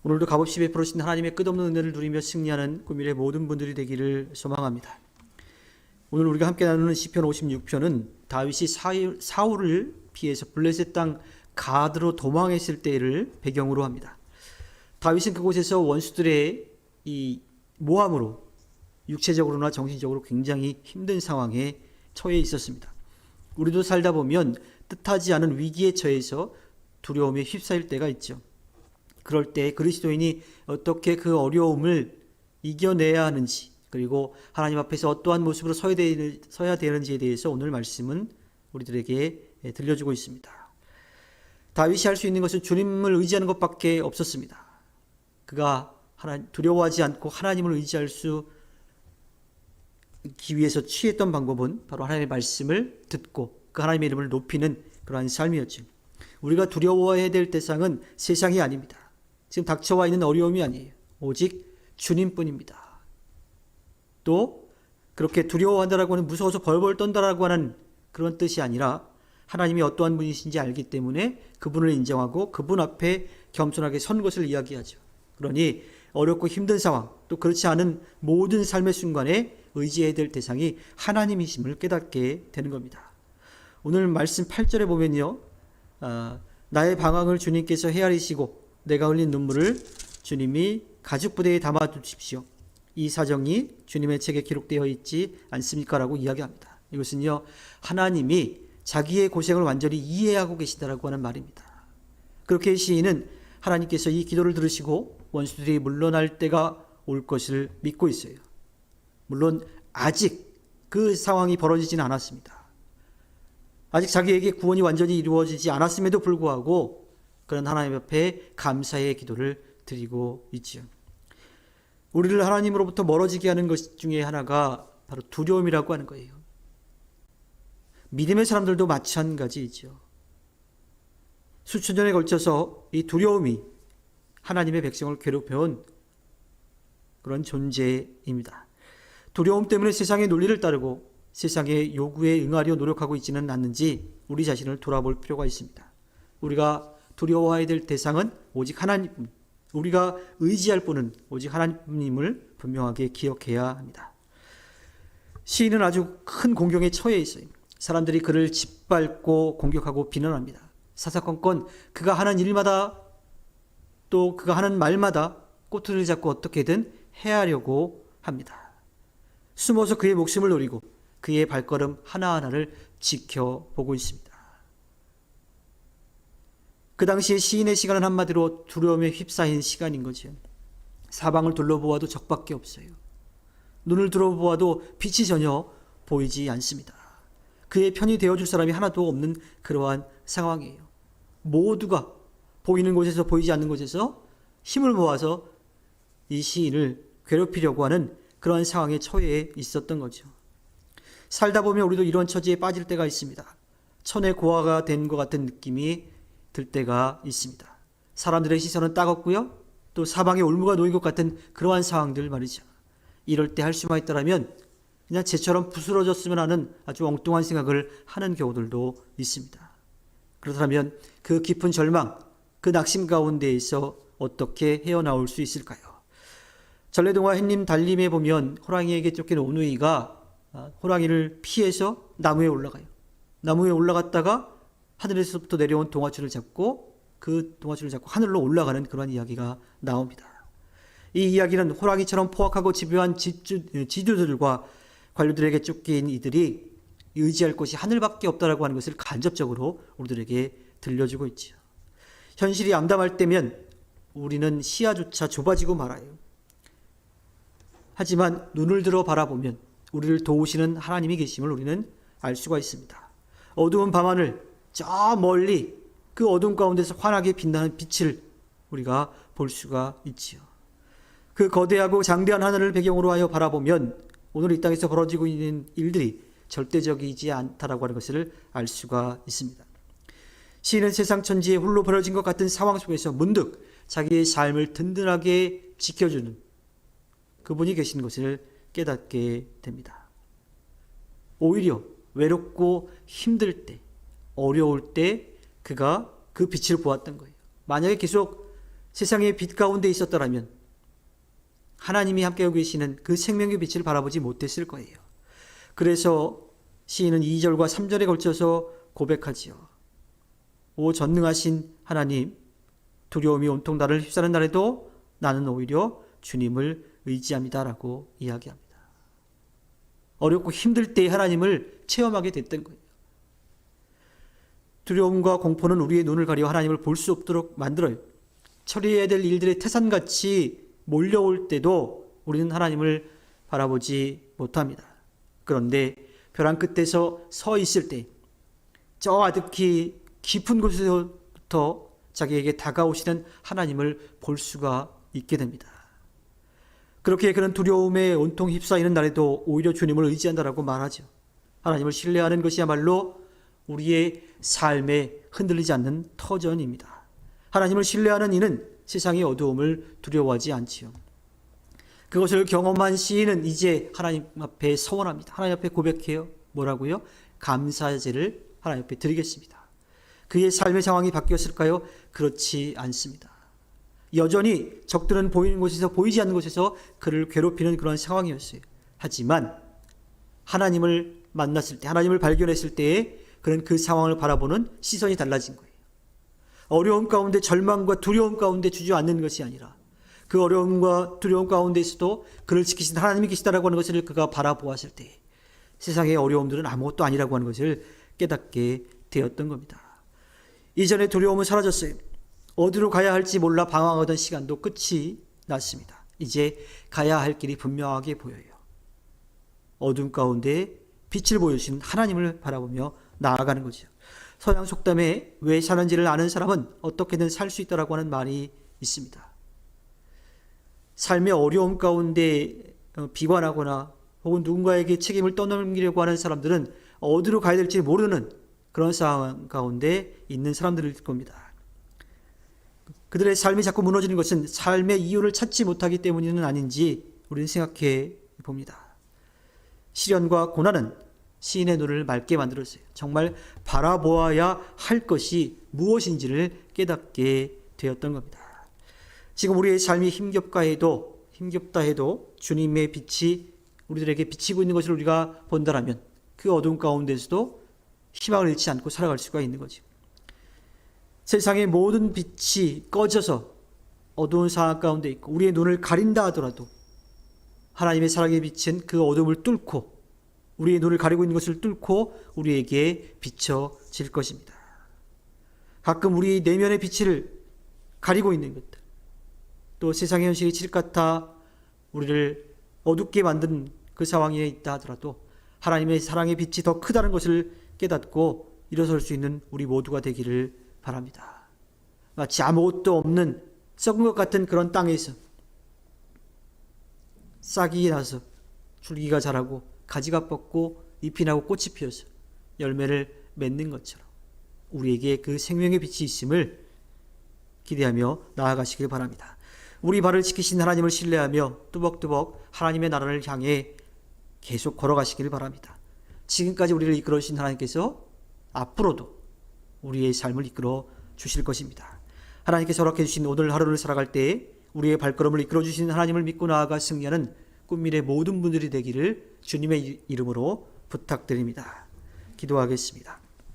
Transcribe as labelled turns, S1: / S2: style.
S1: 오늘도 값없이 베풀으신 하나님의 끝없는 은혜를 누리며 승리하는 꾸밀의 모든 분들이 되기를 소망합니다. 오늘 우리가 함께 나누는 시편 56편은 다윗이 사울을 피해서 블레셋 땅 가드로 도망했을 때를 배경으로 합니다. 다윗은 그곳에서 원수들의 이 모함으로 육체적으로나 정신적으로 굉장히 힘든 상황에 처해 있었습니다. 우리도 살다 보면 뜻하지 않은 위기에 처해서 두려움에 휩싸일 때가 있죠. 그럴 때 그리스도인이 어떻게 그 어려움을 이겨내야 하는지, 그리고 하나님 앞에서 어떠한 모습으로 서야 되는지에 대해서 오늘 말씀은 우리들에게 들려주고 있습니다. 다윗이 할 수 있는 것은 주님을 의지하는 것밖에 없었습니다. 그가 두려워하지 않고 하나님을 의지할 수 있기 위해서 취했던 방법은 바로 하나님의 말씀을 듣고 그 하나님의 이름을 높이는 그러한 삶이었죠. 우리가 두려워해야 될 대상은 세상이 아닙니다. 지금 닥쳐와 있는 어려움이 아니에요. 오직 주님뿐입니다. 또 그렇게 두려워한다라고 하는, 무서워서 벌벌 떤다라고 하는 그런 뜻이 아니라 하나님이 어떠한 분이신지 알기 때문에 그분을 인정하고 그분 앞에 겸손하게 선 것을 이야기하죠. 그러니 어렵고 힘든 상황, 또 그렇지 않은 모든 삶의 순간에 의지해야 될 대상이 하나님이심을 깨닫게 되는 겁니다. 오늘 말씀 8절에 보면요, 나의 방황을 주님께서 헤아리시고 내가 흘린 눈물을 주님이 가죽부대에 담아두십시오. 이 사정이 주님의 책에 기록되어 있지 않습니까? 라고 이야기합니다. 이것은요, 하나님이 자기의 고생을 완전히 이해하고 계시다라고 하는 말입니다. 그렇게 시인은 하나님께서 이 기도를 들으시고 원수들이 물러날 때가 올 것을 믿고 있어요. 물론 아직 그 상황이 벌어지지는 않았습니다. 아직 자기에게 구원이 완전히 이루어지지 않았음에도 불구하고 그런 하나님 앞에 감사의 기도를 드리고 있지요. 우리를 하나님으로부터 멀어지게 하는 것 중에 하나가 바로 두려움이라고 하는 거예요. 믿음의 사람들도 마찬가지이죠. 수천 년에 걸쳐서 이 두려움이 하나님의 백성을 괴롭혀온 그런 존재입니다. 두려움 때문에 세상의 논리를 따르고 세상의 요구에 응하려 노력하고 있지는 않는지 우리 자신을 돌아볼 필요가 있습니다. 우리가 두려워해야 될 대상은 오직 하나님, 우리가 의지할 분은 오직 하나님임을 분명하게 기억해야 합니다. 시인은 아주 큰 공경에 처해 있어요. 사람들이 그를 짓밟고 공격하고 비난합니다. 사사건건 그가 하는 일마다, 또 그가 하는 말마다 꼬투리를 잡고 어떻게든 해하려고 합니다. 숨어서 그의 목숨을 노리고 그의 발걸음 하나하나를 지켜보고 있습니다. 그 당시에 시인의 시간은 한마디로 두려움에 휩싸인 시간인 거죠. 사방을 둘러보아도 적밖에 없어요. 눈을 들어보아도 빛이 전혀 보이지 않습니다. 그의 편이 되어줄 사람이 하나도 없는 그러한 상황이에요. 모두가 보이는 곳에서 보이지 않는 곳에서 힘을 모아서 이 시인을 괴롭히려고 하는 그러한 상황에 처해 있었던 거죠. 살다 보면 우리도 이런 처지에 빠질 때가 있습니다. 천의 고아가 된 것 같은 느낌이 들 때가 있습니다. 사람들의 시선은 따갑고요, 또 사방에 올무가 놓인 것 같은 그러한 상황들 말이죠. 이럴 때 할 수만 있다라면 그냥 쟤처럼 부스러졌으면 하는 아주 엉뚱한 생각을 하는 경우들도 있습니다. 그렇다면 그 깊은 절망, 그 낙심 가운데에서 어떻게 헤어나올 수 있을까요? 전래동화 햇님 달림에 보면 호랑이에게 쫓긴 오누이가 호랑이를 피해서 나무에 올라가요. 나무에 올라갔다가 하늘에서부터 내려온 동화줄을 잡고 그 동화줄을 잡고 하늘로 올라가는 그런 이야기가 나옵니다. 이 이야기는 호랑이처럼 포악하고 집요한 지주들과 관료들에게 쫓긴 이들이 의지할 곳이 하늘밖에 없다라고 하는 것을 간접적으로 우리들에게 들려주고 있죠. 현실이 암담할 때면 우리는 시야조차 좁아지고 말아요. 하지만 눈을 들어 바라보면 우리를 도우시는 하나님이 계심을 우리는 알 수가 있습니다. 어두운 밤하늘, 저 멀리 그 어둠 가운데서 환하게 빛나는 빛을 우리가 볼 수가 있지요. 그 거대하고 장대한 하늘을 배경으로 하여 바라보면 오늘 이 땅에서 벌어지고 있는 일들이 절대적이지 않다라고 하는 것을 알 수가 있습니다. 시인은 세상 천지에 홀로 버려진 것 같은 상황 속에서 문득 자기의 삶을 든든하게 지켜주는 그분이 계신 것을 깨닫게 됩니다. 오히려 외롭고 힘들 때, 어려울 때 그가 그 빛을 보았던 거예요. 만약에 계속 세상의 빛 가운데 있었더라면 하나님이 함께하고 계시는 그 생명의 빛을 바라보지 못했을 거예요. 그래서 시인은 2절과 3절에 걸쳐서 고백하지요. 오 전능하신 하나님, 두려움이 온통 나를 휩싸는 날에도 나는 오히려 주님을 의지합니다라고 이야기합니다. 어렵고 힘들 때에 하나님을 체험하게 됐던 거예요. 두려움과 공포는 우리의 눈을 가려 하나님을 볼 수 없도록 만들어요. 처리해야 될 일들이 태산같이 몰려올 때도 우리는 하나님을 바라보지 못합니다. 그런데 벼랑 끝에서 서 있을 때 저 아득히 깊은 곳에서부터 자기에게 다가오시는 하나님을 볼 수가 있게 됩니다. 그렇게 그는 두려움에 온통 휩싸이는 날에도 오히려 주님을 의지한다라고 말하죠. 하나님을 신뢰하는 것이야말로 우리의 삶에 흔들리지 않는 터전입니다. 하나님을 신뢰하는 이는 세상의 어두움을 두려워하지 않지요. 그것을 경험한 시인은 이제 하나님 앞에 서원합니다. 하나님 앞에 고백해요. 뭐라고요? 감사제를 하나님 앞에 드리겠습니다. 그의 삶의 상황이 바뀌었을까요? 그렇지 않습니다. 여전히 적들은 보이는 곳에서 보이지 않는 곳에서 그를 괴롭히는 그런 상황이었어요. 하지만 하나님을 만났을 때, 하나님을 발견했을 때에 그는 그 상황을 바라보는 시선이 달라진 거예요. 어려움 가운데 절망과 두려움 가운데 주저앉는 것이 아니라 그 어려움과 두려움 가운데서도 그를 지키신 하나님이 계시다라고 하는 것을 그가 바라보았을 때 세상의 어려움들은 아무것도 아니라고 하는 것을 깨닫게 되었던 겁니다. 이전의 두려움은 사라졌어요. 어디로 가야 할지 몰라 방황하던 시간도 끝이 났습니다. 이제 가야 할 길이 분명하게 보여요. 어둠 가운데 빛을 보여주신 하나님을 바라보며 나아가는 거죠. 서양 속담에 왜 사는지를 아는 사람은 어떻게든 살 수 있다라고 하는 말이 있습니다. 삶의 어려움 가운데 비관하거나 혹은 누군가에게 책임을 떠넘기려고 하는 사람들은 어디로 가야 될지 모르는 그런 상황 가운데 있는 사람들일 겁니다. 그들의 삶이 자꾸 무너지는 것은 삶의 이유를 찾지 못하기 때문은 아닌지 우리는 생각해 봅니다. 시련과 고난은 시인의 눈을 맑게 만들었어요. 정말 바라보아야 할 것이 무엇인지를 깨닫게 되었던 겁니다. 지금 우리의 삶이 힘겹다 해도 주님의 빛이 우리들에게 비치고 있는 것을 우리가 본다라면 그 어두운 가운데서도 희망을 잃지 않고 살아갈 수가 있는 거죠. 세상의 모든 빛이 꺼져서 어두운 상황 가운데 있고 우리의 눈을 가린다 하더라도 하나님의 사랑의 빛은 그 어둠을 뚫고 우리의 눈을 가리고 있는 것을 뚫고 우리에게 비춰질 것입니다. 가끔 우리 내면의 빛을 가리고 있는 것들, 또 세상의 현실이 칠같아 우리를 어둡게 만든 그 상황에 있다 하더라도 하나님의 사랑의 빛이 더 크다는 것을 깨닫고 일어설 수 있는 우리 모두가 되기를 바랍니다. 마치 아무것도 없는 썩은 것 같은 그런 땅에서 싹이 나서 줄기가 자라고 가지가 뻗고 잎이 나고 꽃이 피어서 열매를 맺는 것처럼 우리에게 그 생명의 빛이 있음을 기대하며 나아가시길 바랍니다. 우리 발을 지키신 하나님을 신뢰하며 뚜벅뚜벅 하나님의 나라를 향해 계속 걸어가시길 바랍니다. 지금까지 우리를 이끌어 주신 하나님께서 앞으로도 우리의 삶을 이끌어 주실 것입니다. 하나님께서 허락해 주신 오늘 하루를 살아갈 때 우리의 발걸음을 이끌어 주신 하나님을 믿고 나아가 승리하는 꿈미래 모든 분들이 되기를 주님의 이름으로 부탁드립니다. 기도하겠습니다.